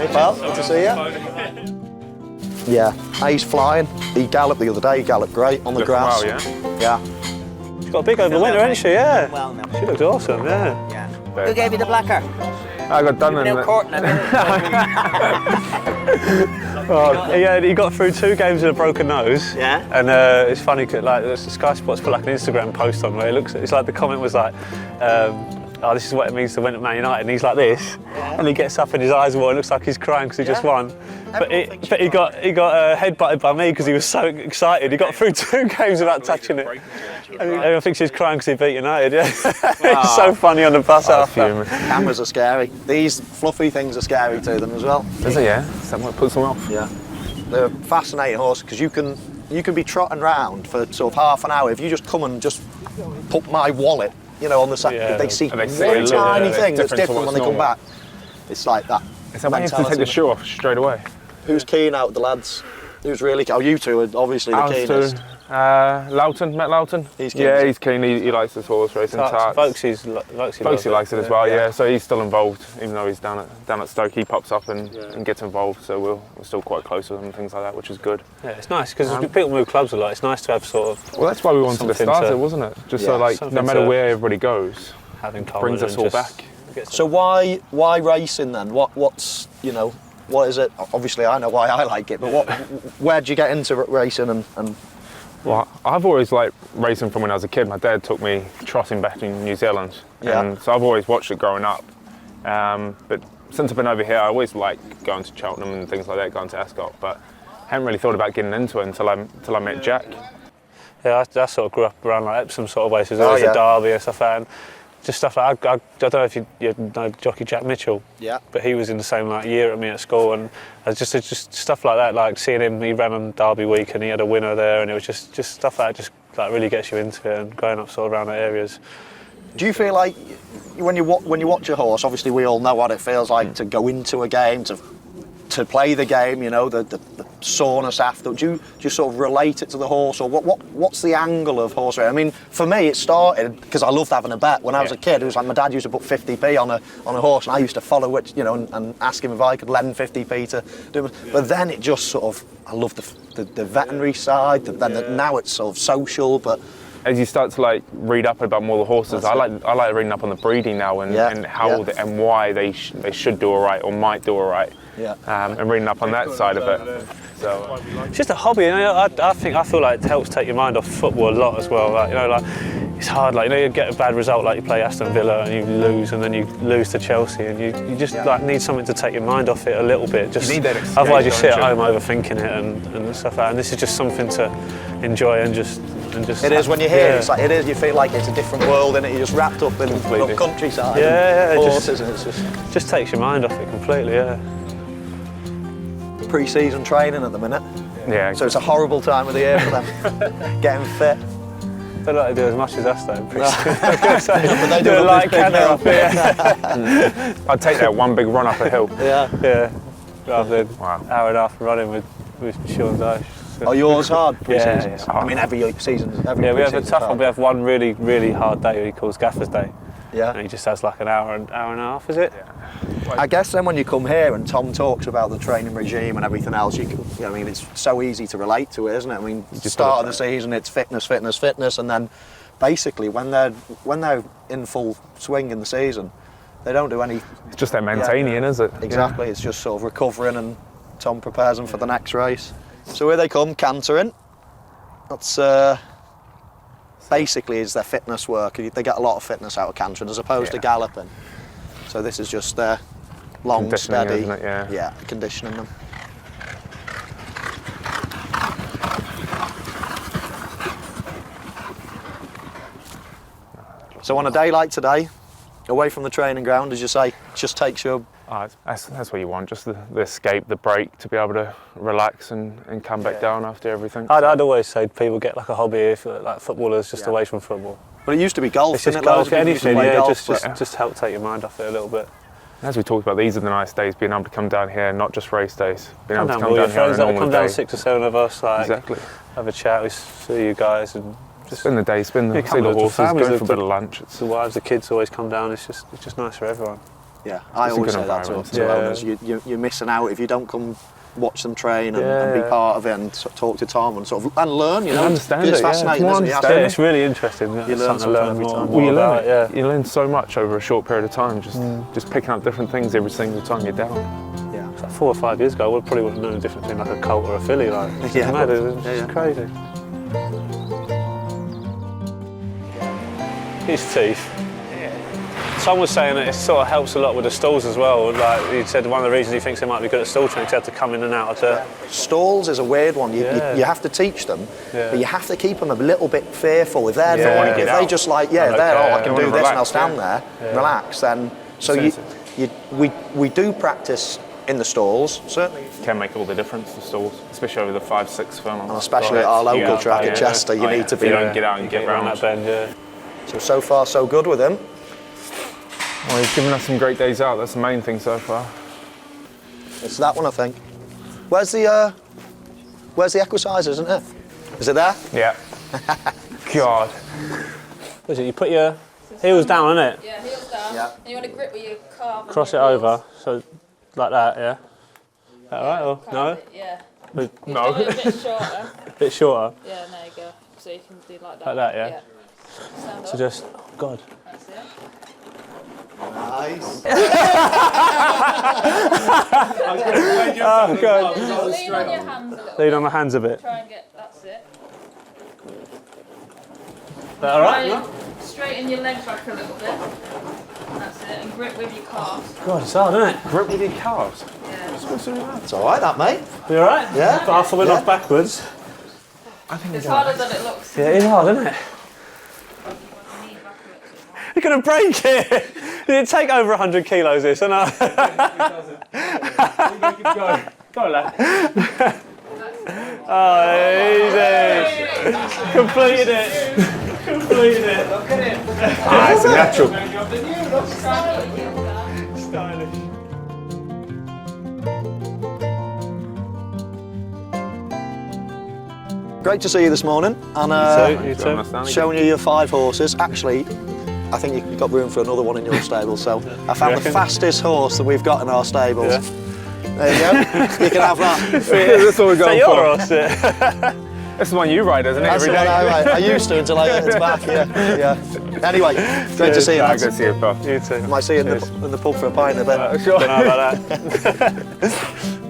Hey pal, good to see you. Yeah, he's flying. He galloped the other day, he galloped great on the grass. Well, yeah. She's got a big over the winter, hasn't she? Yeah. Well, no. She looks awesome, yeah. Who gave you the blacker? I got done in No court. He got through 2 games with a broken nose. Yeah. And it's funny, like Sky Sports put like an Instagram post on where it's like the comment was like, oh, this is what it means to win at Man United, and he's like this, and he gets up and his eyes are, it looks like he's crying because he just won. But he got headbutted by me because he was so excited. He got through 2 games without touching it. I think she's crying because he beat United. Yeah, it's so funny on the bus after. Cameras are scary. These fluffy things are scary to them as well. Is it? Yeah. Is that what puts them off? Yeah. They're a fascinating horse because you can be trotting round for sort of half an hour if you just come and just put my wallet, on the side. They see one tiny thing that's different when they come back. It's like that. Is that why you have to take the shoe off straight away? Who's keen out of the lads? Who's really keen? Oh, you two are obviously the keenest. Loughton, Matt Loughton. He's keen. Yeah, he's keen. He likes this horse racing. Folkesy likes it as well. Yeah, so he's still involved, even though he's down at Stoke. He pops up and gets involved. So we're still quite close with him and things like that, which is good. Yeah, it's nice because people move clubs a lot. It's nice to have sort of. Well, that's why we wanted to start it, wasn't it? Just so no matter where everybody goes, brings us all back. So why racing then? What's what is it? Obviously, I know why I like it, but where did you get into racing and? Well, I've always liked racing from when I was a kid. My dad took me trotting back in New Zealand, and so I've always watched it growing up. But since I've been over here, I always liked going to Cheltenham and things like that, going to Ascot. But I hadn't really thought about getting into it until I met Jack. Yeah, I sort of grew up around like Epsom sort of way, so there's always a derby and stuff like that. Just stuff like I don't know if you know jockey Jack Mitchell, but he was in the same year at me at school, and just stuff like that, like seeing him, he ran on Derby week and he had a winner there, and it was just stuff like that, just like really gets you into it, and growing up sort of around the areas. Do you feel like when you watch a horse, obviously we all know what it feels like to go into a game, to play the game, the soreness after. Do you sort of relate it to the horse, or what's the angle of horse racing? I mean, for me, it started because I loved having a bet. When I was a kid, it was like my dad used to put 50p on a horse, and I used to follow it, and ask him if I could lend 50p to do it. But then it just sort of, I love the veterinary side. Now it's sort of social, but. As you start to read up about more the horses, I like reading up on the breeding now and how and why they should do all right or might do all right. And reading up on that side of it. So it's just a hobby. I feel like it helps take your mind off football a lot as well. It's hard. You get a bad result, like you play Aston Villa and you lose, and then you lose to Chelsea, and you just need something to take your mind off it a little bit. Just you need that escape, otherwise you sit at home overthinking it and stuff like that. And this is just something to enjoy and just. It is when you hear it. It's like it is. You feel like it's a different world, and you're just wrapped up in countryside. Horses, and it just takes your mind off it completely. Yeah. Pre-season training at the minute. Yeah. So it's a horrible time of the year for them, getting fit. They like to do as much as us though. But they do a light canter up here. I'd take that one big run up a hill. Yeah. Rather than hour and a half running with Sean Dyche. Oh, yours hard pre-season? Yeah. I mean, every season. We have a tough one. We have one really, really hard day he calls Gaffer's Day. Yeah. And he just has like an hour and a half, is it? Yeah. I guess then when you come here and Tom talks about the training regime and everything else, it's so easy to relate to it, isn't it? I mean, start of the season, it's fitness, and then basically when they're in full swing in the season, they don't do any. It's just that maintaining, is it? Exactly. Yeah. It's just sort of recovering, and Tom prepares them for the next race. So here they come, cantering. That's basically is their fitness work. They get a lot of fitness out of cantering as opposed to galloping. So this is just their long, steady, isn't it? Conditioning them. So on a day like today, away from the training ground, as you say, it just takes you. That's what you want, just the escape, the break, to be able to relax and come back down after everything. I'd always say people get like a hobby, if like footballers, just away from football. But it used to be golf. It's just golf, anything, just help take your mind off it a little bit. As we talked about, these are the nice days, being able to come down here, not just race days. Being able to come down here on a normal come day. down 6 or 7 of us, exactly. Have a chat, we see you guys, and just spend the day, see the horses, go for a bit of lunch. The wives, the kids always come down. It's just nice for everyone. Yeah, I It's a always good say that to environment. Yeah. owners. You're missing out if you don't come watch them train and be part of it and sort of talk to Tom and sort of and learn. You know, understand it's it, yeah. fascinating, More isn't it? understand Yeah, it's really interesting. You learn Something to something learn every more, time. more You learn about, it. yeah. You learn so much over a short period of time. Just picking up different things every single time you're down. Yeah. Like 4 or 5 years ago, we probably wouldn't have known the difference between like a Colt or a filly. Like, it's Yeah. mad, it's Yeah, yeah. crazy. His teeth. Tom was saying that it sort of helps a lot with the stalls as well. Like he said, one of the reasons he thinks they might be good at stall training is they have to come in and out of the. Stalls is a weird one. You have to teach them, but you have to keep them a little bit fearful. If they're Yeah. not, Get if they out. just like, They don't care. I They can wanna do this and I'll relax, stand there, relax. Then so we do practice in the stalls certainly. Can make all the difference, the stalls, especially over the 5-6 furlongs. And especially at our local track at Chester, you need to If you be. don't get out and get around round. that bend. Yeah. So far so good with him. Well, he's given us some great days out. That's the main thing so far. It's that one, I think. Where's the equisizer, isn't it? Is it there? Yeah. God. What is it? You put your heels down, innit? Yeah, heels down. Yeah. And you want to grip with your calf. and Cross it your heels. over, so like that, yeah. Is that alright or no? Calf it, yeah. No. Do it a bit shorter. A bit shorter, Yeah, there you go. So you can do like that. Like that, yeah? Stand so up. just, oh God. That's it. Nice. Oh God. Lean on your hands a little Lean bit. on my hands a bit. Try and get, that's it. Is that alright? Try and straighten your legs back a little bit. That's it. And grip with your calves. God, it's hard, isn't it? Grip with your calves. Yeah. It's all right, that mate. You alright? Yeah. But after we went off backwards. It's harder than it looks. Yeah, it is hard, isn't it? Knee back a little bit more. You're going to break it. It'd take over 100 kilos, this, I know. Go, lad. Oh, easy. Completed it. Completed it. Look at it. Ah, it's a natural. Try and get your heels down. Stylish. Great to see you this morning, and You too. showing you your 5 horses. Actually, I think you've got room for another one in your stable. So I found the reckon? fastest horse that we've got in our stables. Yeah. There you go. You can have that. That's what we're Is that going your for. horse? That's the one you ride, isn't it? That's Every the one day. I used to until it's back. Yeah. Anyway, great to see you. I lads. go see it, pal. You too. Might see you in the pub for a pint in a bit. Sure. Don't know about that.